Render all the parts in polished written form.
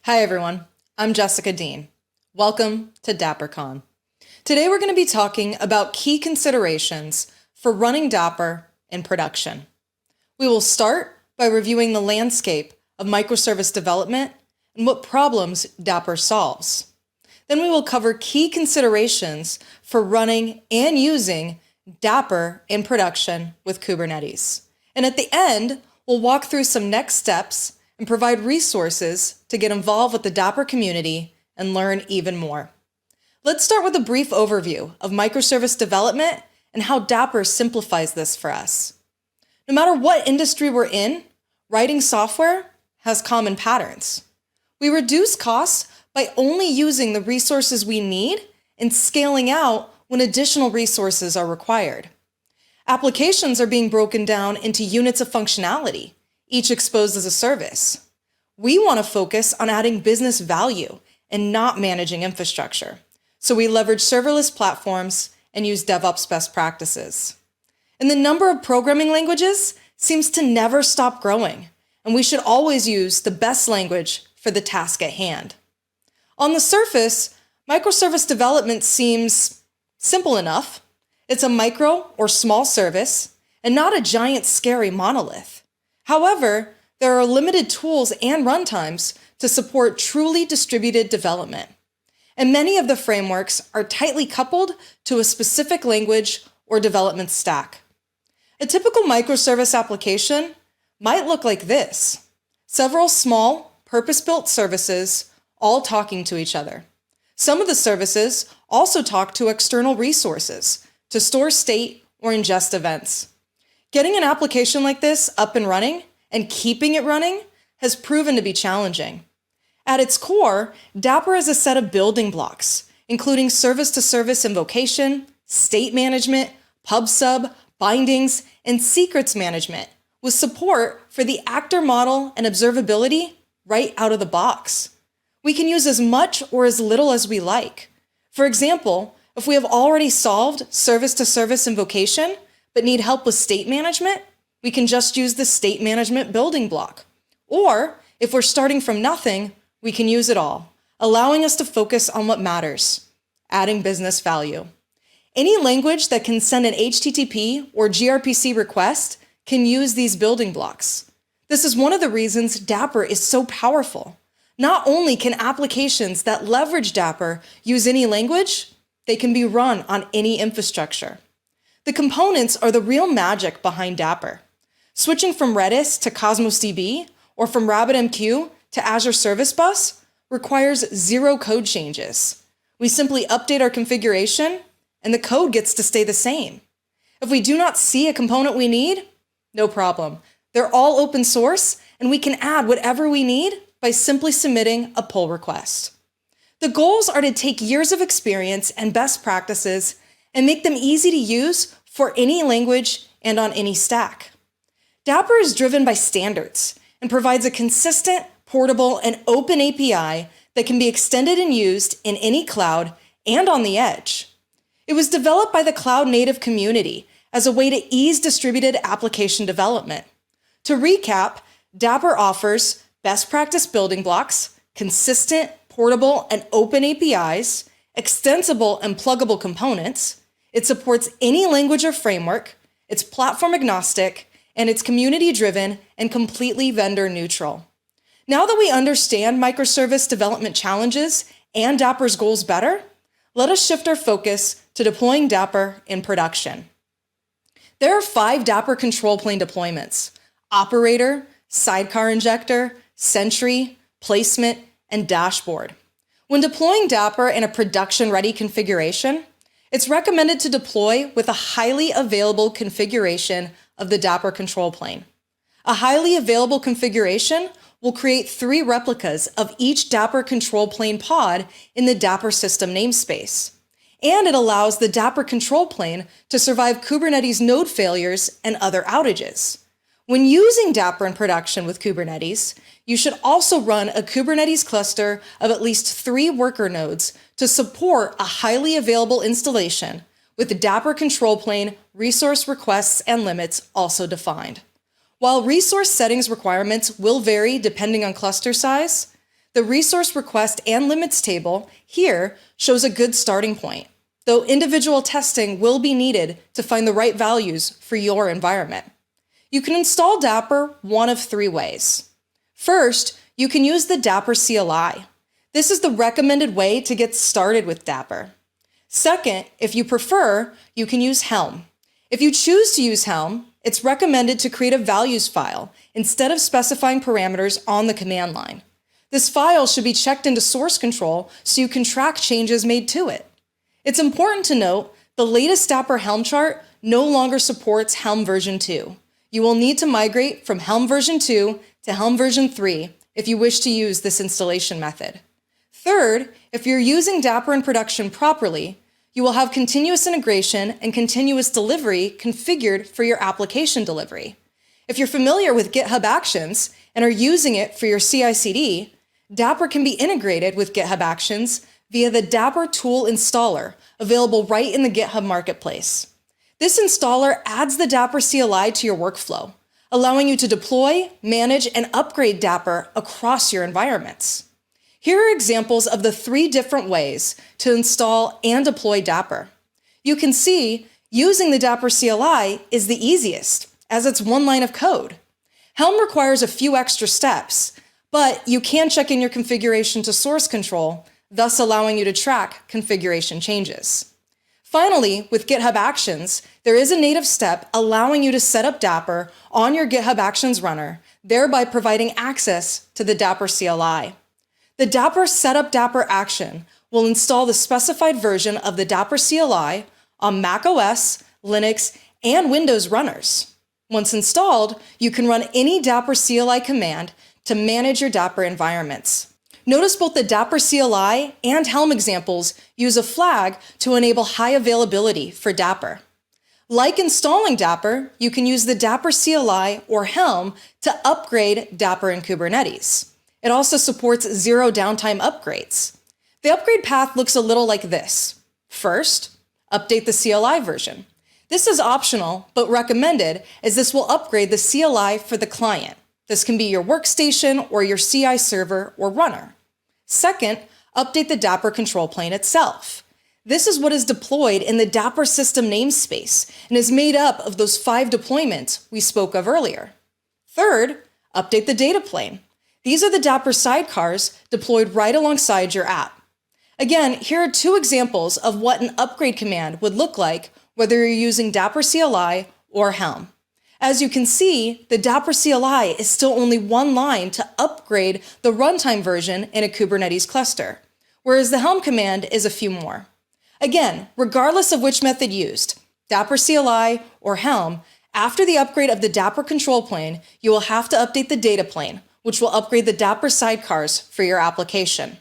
Hi everyone, I'm Jessica Deen. Welcome to DapperCon. Today we're going to be talking about key considerations for running Dapper in production. We will start by reviewing the landscape of microservice development and what problems Dapper solves. Then we will cover key considerations for running and using Dapper in production with Kubernetes. And at the end, we'll walk through some next steps and provide resources to get involved with the Dapper community and learn even more. Let's start with a brief overview of microservice development and how Dapper simplifies this for us. No matter what industry we're in, writing software has common patterns. We reduce costs by only using the resources we need and scaling out when additional resources are required. Applications are being broken down into units of functionality, each exposed as a service. We want to focus on adding business value and not managing infrastructure. So we leverage serverless platforms and use DevOps best practices. And the number of programming languages seems to never stop growing, and we should always use the best language for the task at hand. On the surface, microservice development seems simple enough. It's a micro or small service and not a giant scary monolith. However, there are limited tools and runtimes to support truly distributed development. And many of the frameworks are tightly coupled to a specific language or development stack. A typical microservice application might look like this: several small, purpose-built services all talking to each other. Some of the services also talk to external resources to store state or ingest events. Getting an application like this up and running and keeping it running has proven to be challenging. At its core, Dapper is a set of building blocks, including service-to-service invocation, state management, pub/sub, bindings, and secrets management, with support for the actor model and observability right out of the box. We can use as much or as little as we like. For example, if we have already solved service-to-service invocation, but need help with state management, we can just use the state management building block. Or if we're starting from nothing, we can use it all, allowing us to focus on what matters, adding business value. Any language that can send an HTTP or gRPC request can use these building blocks. This is one of the reasons Dapper is so powerful. Not only can applications that leverage Dapper use any language, they can be run on any infrastructure. The components are the real magic behind Dapper. Switching from Redis to Cosmos DB or from RabbitMQ to Azure Service Bus requires zero code changes. We simply update our configuration and the code gets to stay the same. If we do not see a component we need, no problem. They're all open source and we can add whatever we need by simply submitting a pull request. The goals are to take years of experience and best practices and make them easy to use for any language and on any stack. Dapper is driven by standards and provides a consistent, portable, and open API that can be extended and used in any cloud and on the edge. It was developed by the cloud-native community as a way to ease distributed application development. To recap, Dapper offers best practice building blocks, consistent, portable, and open APIs, extensible and pluggable components. It supports any language or framework, it's platform agnostic, and it's community-driven and completely vendor-neutral. Now that we understand microservice development challenges and Dapper's goals better, let us shift our focus to deploying Dapper in production. There are 5 Dapper control plane deployments: operator, sidecar injector, sentry, placement, and dashboard. When deploying Dapper in a production-ready configuration, it's recommended to deploy with a highly available configuration of the Dapper control plane. A highly available configuration will create 3 replicas of each Dapper control plane pod in the Dapper system namespace. And it allows the Dapper control plane to survive Kubernetes node failures and other outages. When using Dapper in production with Kubernetes, you should also run a Kubernetes cluster of at least 3 worker nodes to support a highly available installation with the Dapper control plane resource requests and limits also defined. While resource settings requirements will vary depending on cluster size, The resource request and limits table here shows a good starting point, though individual testing will be needed to find the right values for your environment. You can install Dapr one of three ways. First, you can use the Dapr CLI. This is the recommended way to get started with Dapr. Second, if you prefer, you can use Helm. If you choose to use Helm, it's recommended to create a values file instead of specifying parameters on the command line. This file should be checked into source control so you can track changes made to it. It's important to note the latest Dapr Helm chart no longer supports Helm version 2. You will need to migrate from Helm version 2 to Helm version 3 if you wish to use this installation method. Third, if you're using Dapr in production properly, you will have continuous integration and continuous delivery configured for your application delivery. If you're familiar with GitHub Actions and are using it for your CI/CD, Dapr can be integrated with GitHub Actions via the Dapr tool installer available right in the GitHub Marketplace. This installer adds the Dapr CLI to your workflow, allowing you to deploy, manage, and upgrade Dapr across your environments. Here are examples of the 3 different ways to install and deploy Dapr. You can see using the Dapr CLI is the easiest, as it's one line of code. Helm requires a few extra steps, but you can check in your configuration to source control, thus allowing you to track configuration changes. Finally, with GitHub Actions, there is a native step allowing you to set up Dapr on your GitHub Actions runner, thereby providing access to the Dapr CLI. The Dapr Setup Dapr action will install the specified version of the Dapr CLI on macOS, Linux, and Windows runners. Once installed, you can run any Dapr CLI command to manage your Dapr environments. Notice both the Dapr CLI and Helm examples use a flag to enable high availability for Dapr. Like installing Dapr, you can use the Dapr CLI or Helm to upgrade Dapr in Kubernetes. It also supports zero-downtime upgrades. The upgrade path looks a little like this. First, update the CLI version. This is optional, but recommended, as this will upgrade the CLI for the client. This can be your workstation or your CI server or runner. Second, update the Dapr control plane itself. This is what is deployed in the Dapr system namespace and is made up of those 5 deployments we spoke of earlier. Third, update the data plane. These are the Dapr sidecars deployed right alongside your app. Again, here are 2 examples of what an upgrade command would look like whether you're using Dapr CLI or Helm. As you can see, the Dapr CLI is still only one line to upgrade the runtime version in a Kubernetes cluster, whereas the Helm command is a few more. Again, regardless of which method used, Dapr CLI or Helm, after the upgrade of the Dapr control plane, you will have to update the data plane, which will upgrade the Dapr sidecars for your application.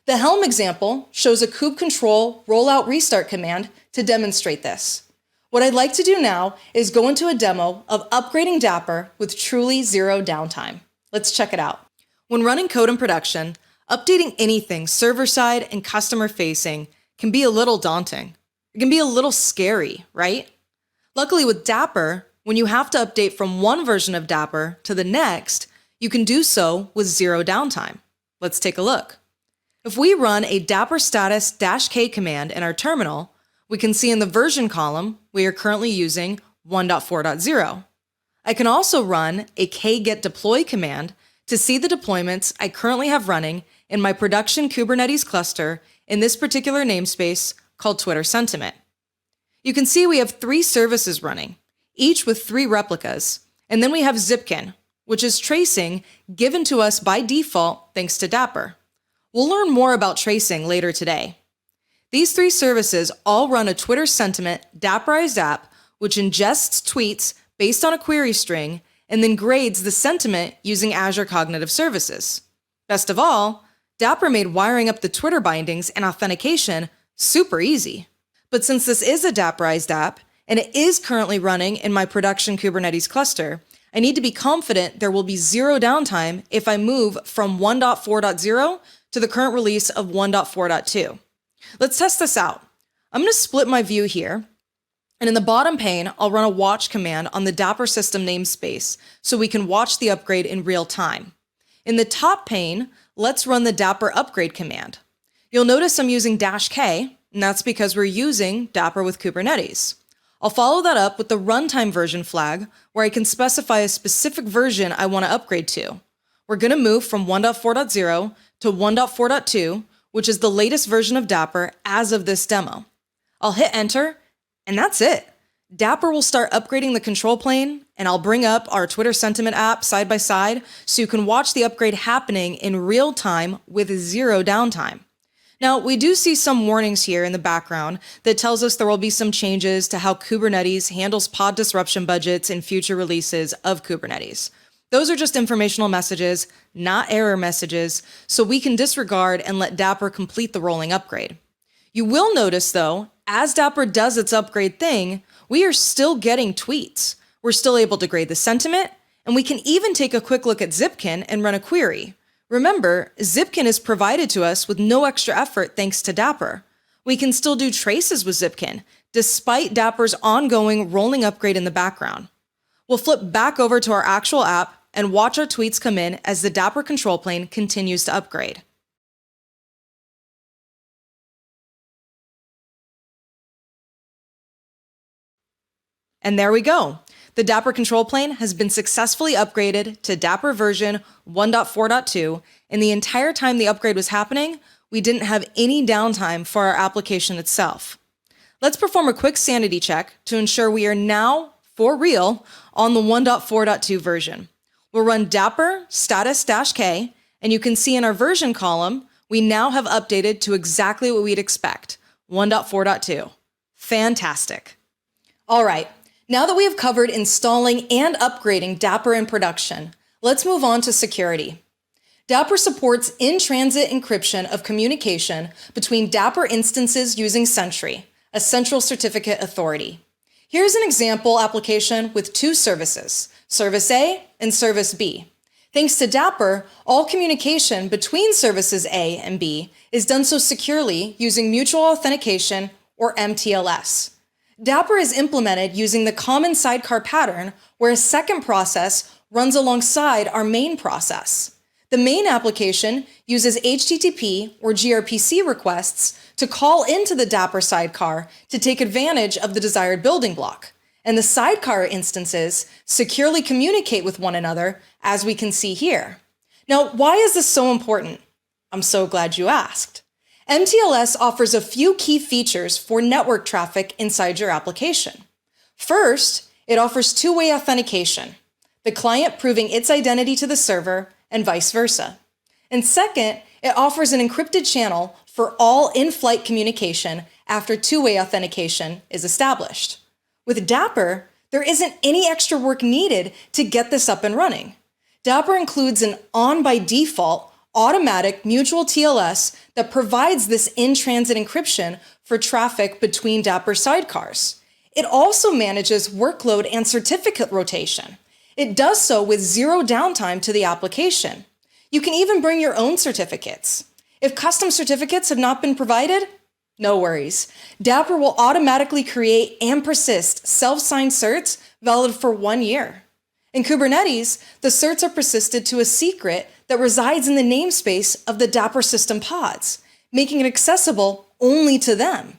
The Helm example shows a kube control rollout restart command to demonstrate this. What I'd like to do now is go into a demo of upgrading Dapr with truly zero downtime. Let's check it out. When running code in production, updating anything server-side and customer-facing can be a little daunting. It can be a little scary, right? Luckily with Dapr, when you have to update from one version of Dapr to the next, you can do so with zero downtime. Let's take a look. If we run a Dapr status -k command in our terminal, we can see in the version column we are currently using 1.4.0. I can also run a kget deploy command to see the deployments I currently have running in my production Kubernetes cluster in this particular namespace called Twitter Sentiment. You can see we have 3 services running, each with 3 replicas, and then we have Zipkin, which is tracing given to us by default thanks to Dapr. We'll learn more about tracing later today. These 3 services all run a Twitter Sentiment Dapperized app, which ingests tweets based on a query string and then grades the sentiment using Azure Cognitive Services. Best of all, Dapr made wiring up the Twitter bindings and authentication super easy. But since this is a Dapperized app, and it is currently running in my production Kubernetes cluster, I need to be confident there will be zero downtime if I move from 1.4.0 to the current release of 1.4.2. Let's test this out. I'm going to split my view here, and in the bottom pane, I'll run a watch command on the Dapr system namespace so we can watch the upgrade in real time. In the top pane, let's run the Dapr upgrade command. You'll notice I'm using -K, and that's because we're using Dapr with Kubernetes. I'll follow that up with the runtime version flag, where I can specify a specific version I want to upgrade to. We're going to move from 1.4.0 to 1.4.2, which is the latest version of Dapr as of this demo. I'll hit enter, and that's it. Dapr will start upgrading the control plane, and I'll bring up our Twitter sentiment app side by side so you can watch the upgrade happening in real time with zero downtime. Now, we do see some warnings here in the background that tells us there will be some changes to how Kubernetes handles pod disruption budgets in future releases of Kubernetes. Those are just informational messages, not error messages, so we can disregard and let Dapr complete the rolling upgrade. You will notice, though, as Dapr does its upgrade thing, we are still getting tweets. We're still able to grade the sentiment, and we can even take a quick look at Zipkin and run a query. Remember, Zipkin is provided to us with no extra effort thanks to Dapr. We can still do traces with Zipkin, despite Dapr's ongoing rolling upgrade in the background. We'll flip back over to our actual app and watch our tweets come in as the Dapr control plane continues to upgrade. And there we go. The Dapr control plane has been successfully upgraded to Dapr version 1.4.2, and the entire time the upgrade was happening, we didn't have any downtime for our application itself. Let's perform a quick sanity check to ensure we are now, for real, on the 1.4.2 version. We'll run Dapr status -K, and you can see in our version column, we now have updated to exactly what we'd expect, 1.4.2. Fantastic. All right. Now that we have covered installing and upgrading Dapr in production, let's move on to security. Dapr supports in-transit encryption of communication between Dapr instances using Sentry, a central certificate authority. Here's an example application with two services, Service A and Service B. Thanks to Dapr, all communication between Services A and B is done so securely using mutual authentication, or mTLS. Dapr is implemented using the common sidecar pattern where a second process runs alongside our main process. The main application uses HTTP or gRPC requests to call into the Dapr sidecar to take advantage of the desired building block. And the sidecar instances securely communicate with one another, as we can see here. Now, why is this so important? I'm so glad you asked. mTLS offers a few key features for network traffic inside your application. First, it offers two-way authentication, the client proving its identity to the server and vice versa. And second, it offers an encrypted channel for all in-flight communication after two-way authentication is established. With Dapr, there isn't any extra work needed to get this up and running. Dapr includes an on-by-default automatic mutual TLS that provides this in-transit encryption for traffic between Dapr sidecars. It also manages workload and certificate rotation. It does so with zero downtime to the application. You can even bring your own certificates. If custom certificates have not been provided, no worries. Dapr will automatically create and persist self-signed certs valid for 1 year. In Kubernetes, the certs are persisted to a secret that resides in the namespace of the Dapr system pods, making it accessible only to them.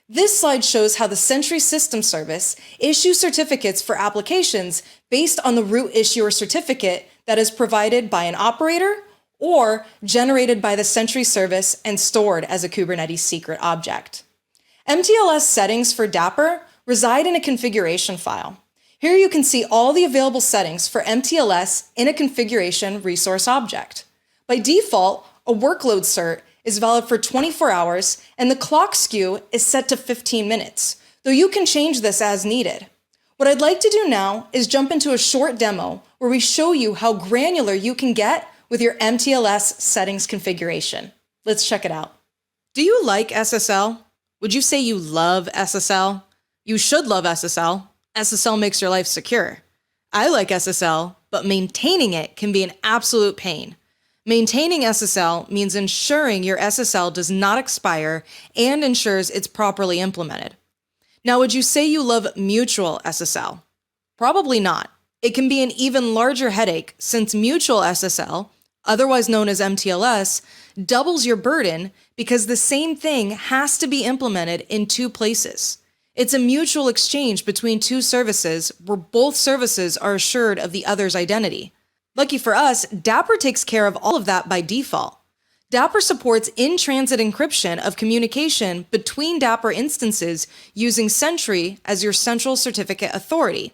This slide shows how the Sentry system service issues certificates for applications based on the root issuer certificate that is provided by an operator or generated by the Sentry service and stored as a Kubernetes secret object. mTLS settings for Dapr reside in a configuration file. Here you can see all the available settings for mTLS in a configuration resource object. By default, a workload cert is valid for 24 hours and the clock skew is set to 15 minutes, though you can change this as needed. What I'd like to do now is jump into a short demo where we show you how granular you can get with your mTLS settings configuration. Let's check it out. Do you like SSL? Would you say you love SSL? You should love SSL. SSL makes your life secure. I like SSL, but maintaining it can be an absolute pain. Maintaining SSL means ensuring your SSL does not expire and ensures it's properly implemented. Now, would you say you love mutual SSL? Probably not. It can be an even larger headache since mutual SSL, otherwise known as mTLS, doubles your burden because the same thing has to be implemented in two places. It's a mutual exchange between two services where both services are assured of the other's identity. Lucky for us, Dapr takes care of all of that by default. Dapr supports in-transit encryption of communication between Dapr instances using Sentry as your central certificate authority.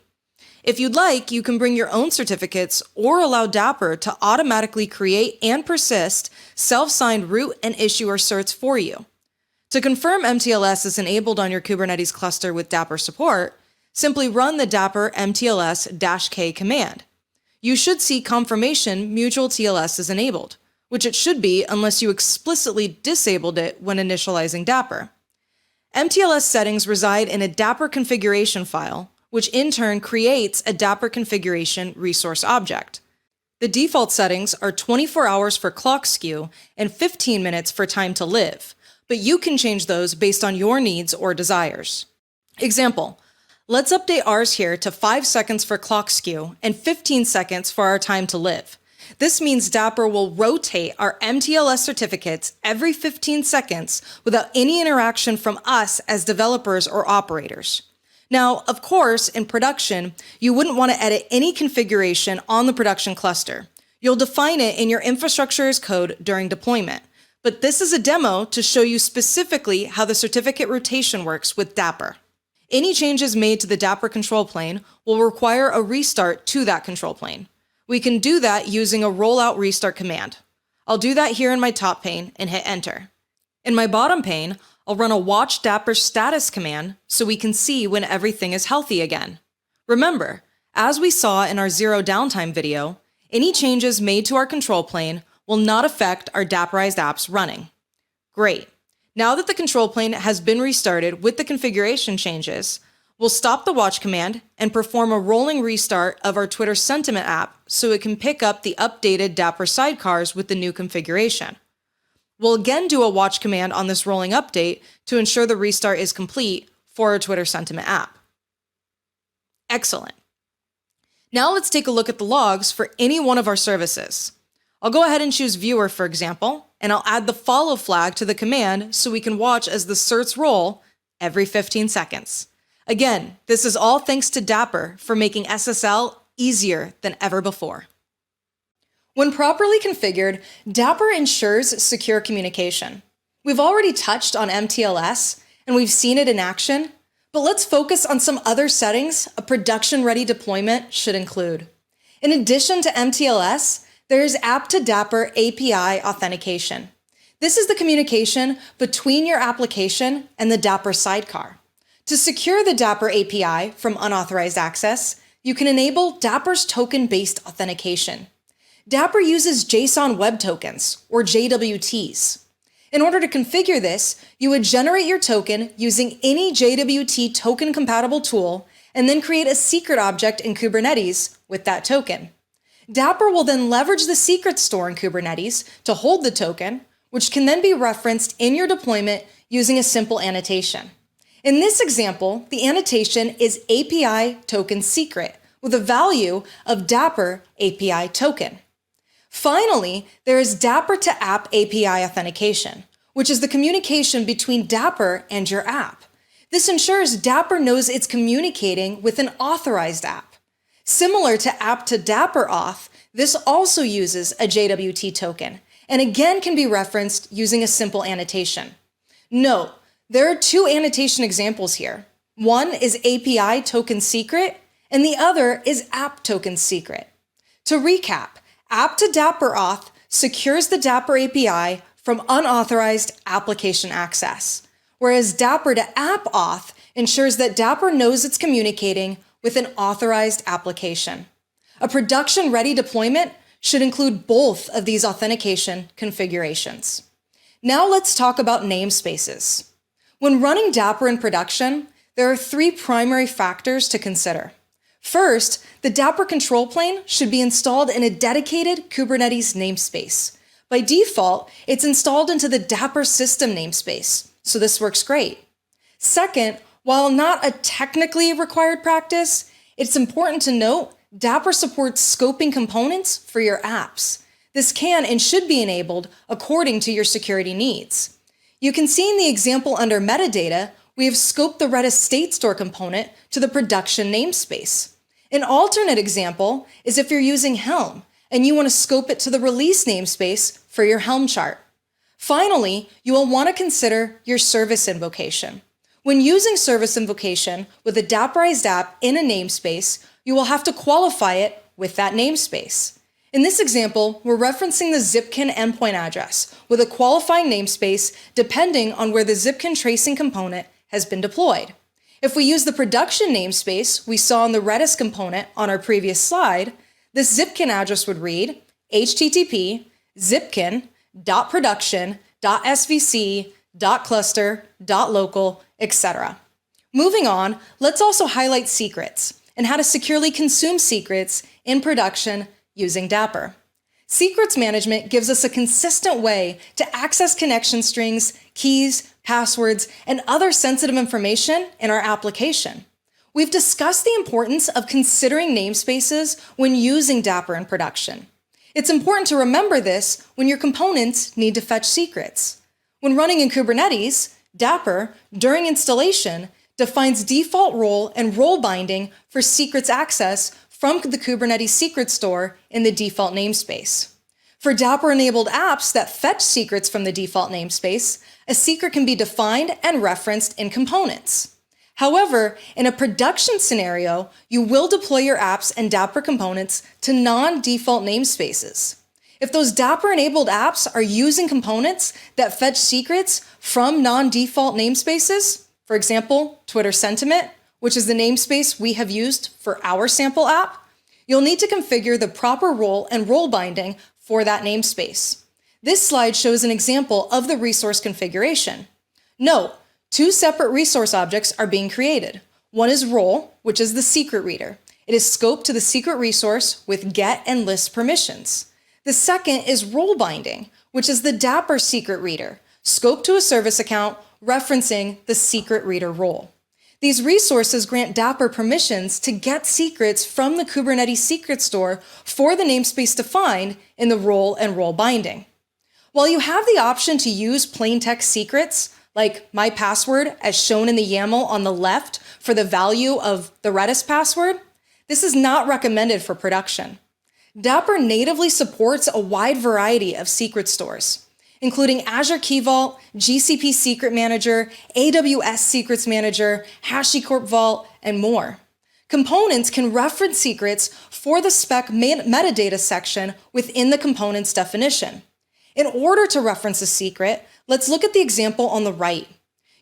If you'd like, you can bring your own certificates or allow Dapr to automatically create and persist self-signed root and issuer certs for you. To confirm mTLS is enabled on your Kubernetes cluster with Dapr support, simply run the Dapr mTLS-K command. You should see confirmation mutual TLS is enabled, which it should be unless you explicitly disabled it when initializing Dapr. mTLS settings reside in a Dapr configuration file, which in turn creates a Dapr configuration resource object. The default settings are 24 hours for clock skew and 15 minutes for time to live, but you can change those based on your needs or desires. Example, let's update ours here to 5 seconds for clock skew and 15 seconds for our time to live. This means Dapr will rotate our mTLS certificates every 15 seconds without any interaction from us as developers or operators. Now, of course, in production, you wouldn't want to edit any configuration on the production cluster. You'll define it in your infrastructure as code during deployment. But this is a demo to show you specifically how the certificate rotation works with Dapr. Any changes made to the Dapr control plane will require a restart to that control plane. We can do that using a rollout restart command. I'll do that here in my top pane and hit enter. In my bottom pane, I'll run a watch Dapr status command so we can see when everything is healthy again. Remember, as we saw in our zero-downtime video, any changes made to our control plane will not affect our Dapperized apps running. Great. Now that the control plane has been restarted with the configuration changes, we'll stop the watch command and perform a rolling restart of our Twitter sentiment app so it can pick up the updated Dapr sidecars with the new configuration. We'll again do a watch command on this rolling update to ensure the restart is complete for our Twitter sentiment app. Excellent. Now let's take a look at the logs for any one of our services. I'll go ahead and choose Viewer, for example, and I'll add the follow flag to the command so we can watch as the certs roll every 15 seconds. Again, this is all thanks to Dapr for making SSL easier than ever before. When properly configured, Dapr ensures secure communication. We've already touched on mTLS, and we've seen it in action, but let's focus on some other settings a production-ready deployment should include. In addition to mTLS, there's app-to-Dapr API authentication. This is the communication between your application and the Dapr sidecar. To secure the Dapr API from unauthorized access, you can enable Dapr's token-based authentication. Dapr uses JSON Web Tokens, or JWTs. In order to configure this, you would generate your token using any JWT token-compatible tool and then create a secret object in Kubernetes with that token. Dapr will then leverage the secret store in Kubernetes to hold the token, which can then be referenced in your deployment using a simple annotation. In this example, the annotation is API token secret with a value of Dapr API token. Finally, there is Dapr to app API authentication, which is the communication between Dapr and your app. This ensures Dapr knows it's communicating with an authorized app. Similar to app to Dapr auth, this also uses a JWT token, and again can be referenced using a simple annotation. Note, there are two annotation examples here. One is API token secret, and the other is app token secret. To recap, app to Dapr auth secures the Dapr API from unauthorized application access, whereas Dapr to app auth ensures that Dapr knows it's communicating with an authorized application. A production-ready deployment should include both of these authentication configurations. Now let's talk about namespaces. When running Dapr in production, there are three primary factors to consider. First, the Dapr control plane should be installed in a dedicated Kubernetes namespace. By default, it's installed into the Dapr system namespace, so this works great. Second, while not a technically required practice, it's important to note Dapr supports scoping components for your apps. This can and should be enabled according to your security needs. You can see in the example under metadata, we have scoped the Redis state store component to the production namespace. An alternate example is if you're using Helm and you want to scope it to the release namespace for your Helm chart. Finally, you will want to consider your service invocation. When using service invocation with a Dapperized app in a namespace, you will have to qualify it with that namespace. In this example, we're referencing the Zipkin endpoint address with a qualifying namespace depending on where the Zipkin tracing component has been deployed. If we use the production namespace we saw in the Redis component on our previous slide, this Zipkin address would read http zipkin.production.svc.cluster.local, etc. Moving on, let's also highlight secrets and how to securely consume secrets in production using Dapr. Secrets management gives us a consistent way to access connection strings, keys, passwords, and other sensitive information in our application. We've discussed the importance of considering namespaces when using Dapr in production. It's important to remember this when your components need to fetch secrets. When running in Kubernetes, Dapr, during installation, defines default role and role binding for secrets access from the Kubernetes secret store in the default namespace. For Dapr-enabled apps that fetch secrets from the default namespace, a secret can be defined and referenced in components. However, in a production scenario, you will deploy your apps and Dapr components to non-default namespaces. If those Dapr-enabled apps are using components that fetch secrets from non-default namespaces, for example, Twitter Sentiment, which is the namespace we have used for our sample app, you'll need to configure the proper role and role binding for that namespace. This slide shows an example of the resource configuration. Note, two separate resource objects are being created. One is role, which is the secret reader. It is scoped to the secret resource with get and list permissions. The second is role binding, which is the Dapr secret reader, scoped to a service account referencing the secret reader role. These resources grant Dapr permissions to get secrets from the Kubernetes secret store for the namespace defined in the role and role binding. While you have the option to use plain text secrets, like my password as shown in the YAML on the left for the value of the Redis password, this is not recommended for production. Dapr natively supports a wide variety of secret stores, including Azure Key Vault, GCP Secret Manager, AWS Secrets Manager, HashiCorp Vault, and more. Components can reference secrets for the spec metadata section within the component's definition. In order to reference a secret, let's look at the example on the right.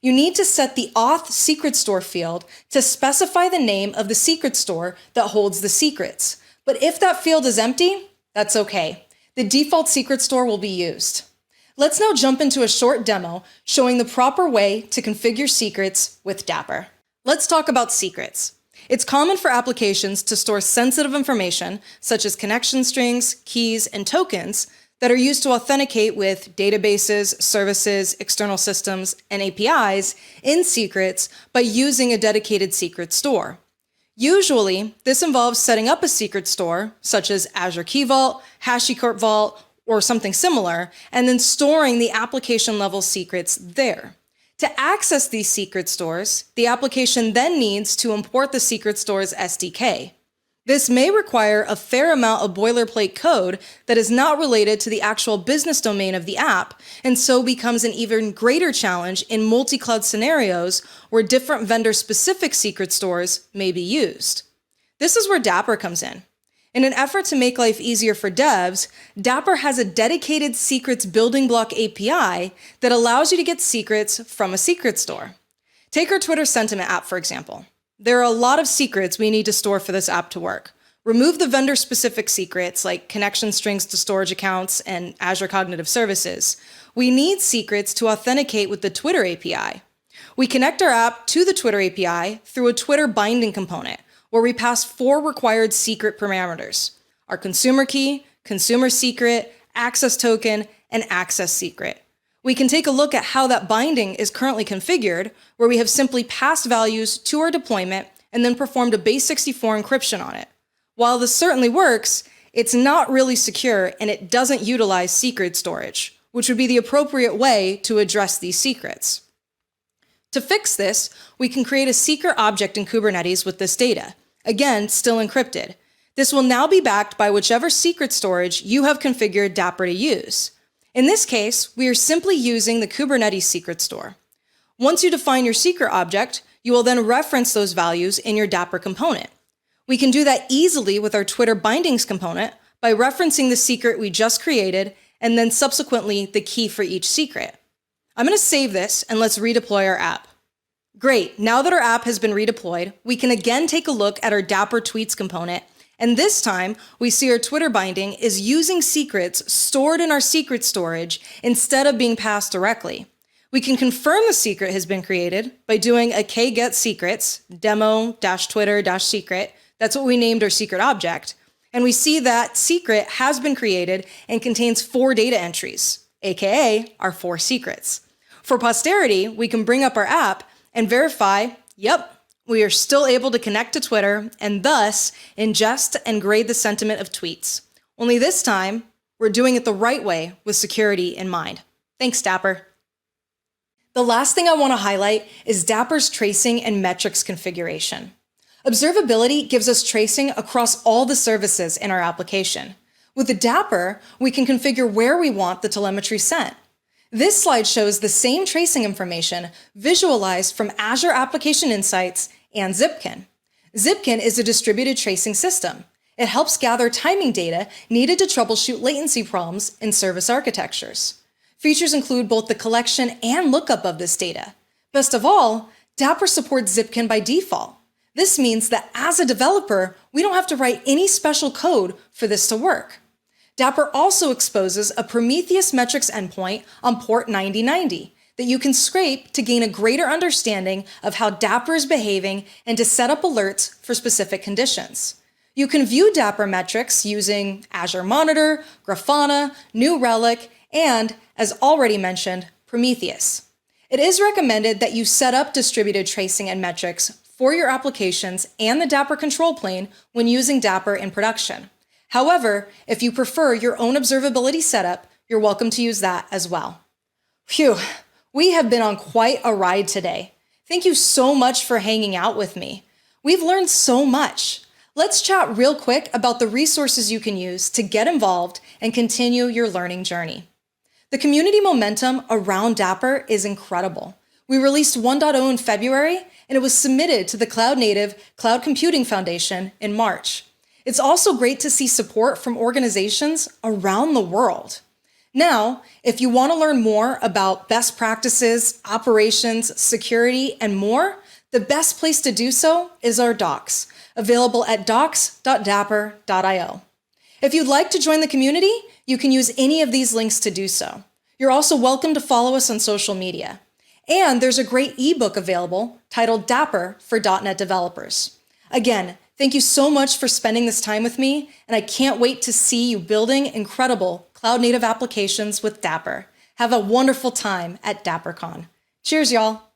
You need to set the auth secret store field to specify the name of the secret store that holds the secrets. But if that field is empty, that's okay. The default secret store will be used. Let's now jump into a short demo showing the proper way to configure secrets with Dapr. Let's talk about secrets. It's common for applications to store sensitive information, such as connection strings, keys, and tokens, that are used to authenticate with databases, services, external systems, and APIs in secrets by using a dedicated secret store. Usually, this involves setting up a secret store, such as Azure Key Vault, HashiCorp Vault, or something similar, and then storing the application-level secrets there. To access these secret stores, the application then needs to import the secret store's SDK. This may require a fair amount of boilerplate code that is not related to the actual business domain of the app, and so becomes an even greater challenge in multi-cloud scenarios where different vendor-specific secret stores may be used. This is where Dapr comes in. In an effort to make life easier for devs, Dapr has a dedicated secrets building block API that allows you to get secrets from a secret store. Take our Twitter Sentiment app, for example. There are a lot of secrets we need to store for this app to work. Remove the vendor-specific secrets like connection strings to storage accounts and Azure Cognitive Services. We need secrets to authenticate with the Twitter API. We connect our app to the Twitter API through a Twitter binding component, where we pass 4 required secret parameters: our consumer key, consumer secret, access token, and access secret. We can take a look at how that binding is currently configured, where we have simply passed values to our deployment and then performed a base 64 encryption on it. While this certainly works, it's not really secure and it doesn't utilize secret storage, which would be the appropriate way to address these secrets. To fix this, we can create a secret object in Kubernetes with this data, again, still encrypted. This will now be backed by whichever secret storage you have configured Dapr to use. In this case, we are simply using the Kubernetes secret store. Once you define your secret object, you will then reference those values in your Dapr component. We can do that easily with our Twitter bindings component by referencing the secret we just created and then subsequently the key for each secret. I'm going to save this and let's redeploy our app. Great, now that our app has been redeployed, we can again take a look at our Dapr tweets component, and this time we see our Twitter binding is using secrets stored in our secret storage instead of being passed directly. We can confirm the secret has been created by doing a kget-secrets demo-twitter-secret. That's what we named our secret object. And we see that secret has been created and contains 4 data entries, aka our 4 secrets. For posterity, we can bring up our app and verify, yep, we are still able to connect to Twitter and thus ingest and grade the sentiment of tweets. Only this time, we're doing it the right way with security in mind. Thanks, Dapr. The last thing I want to highlight is Dapr's tracing and metrics configuration. Observability gives us tracing across all the services in our application. With the Dapr, we can configure where we want the telemetry sent. This slide shows the same tracing information visualized from Azure Application Insights and Zipkin. Zipkin is a distributed tracing system. It helps gather timing data needed to troubleshoot latency problems in service architectures. Features include both the collection and lookup of this data. Best of all, Dapr supports Zipkin by default. This means that as a developer, we don't have to write any special code for this to work. Dapr also exposes a Prometheus metrics endpoint on port 9090 that you can scrape to gain a greater understanding of how Dapr is behaving and to set up alerts for specific conditions. You can view Dapr metrics using Azure Monitor, Grafana, New Relic, and, as already mentioned, Prometheus. It is recommended that you set up distributed tracing and metrics for your applications and the Dapr control plane when using Dapr in production. However, if you prefer your own observability setup, you're welcome to use that as well. Phew, we have been on quite a ride today. Thank you so much for hanging out with me. We've learned so much. Let's chat real quick about the resources you can use to get involved and continue your learning journey. The community momentum around Dapr is incredible. We released 1.0 in February, and it was submitted to the Cloud Native Cloud Computing Foundation in March. It's also great to see support from organizations around the world. Now, if you want to learn more about best practices, operations, security, and more, the best place to do so is our docs, available at docs.dapr.io. If you'd like to join the community, you can use any of these links to do so. You're also welcome to follow us on social media. And there's a great ebook available titled Dapr for .NET developers. Again, thank you so much for spending this time with me, and I can't wait to see you building incredible cloud-native applications with Dapr. Have a wonderful time at DapperCon. Cheers, y'all.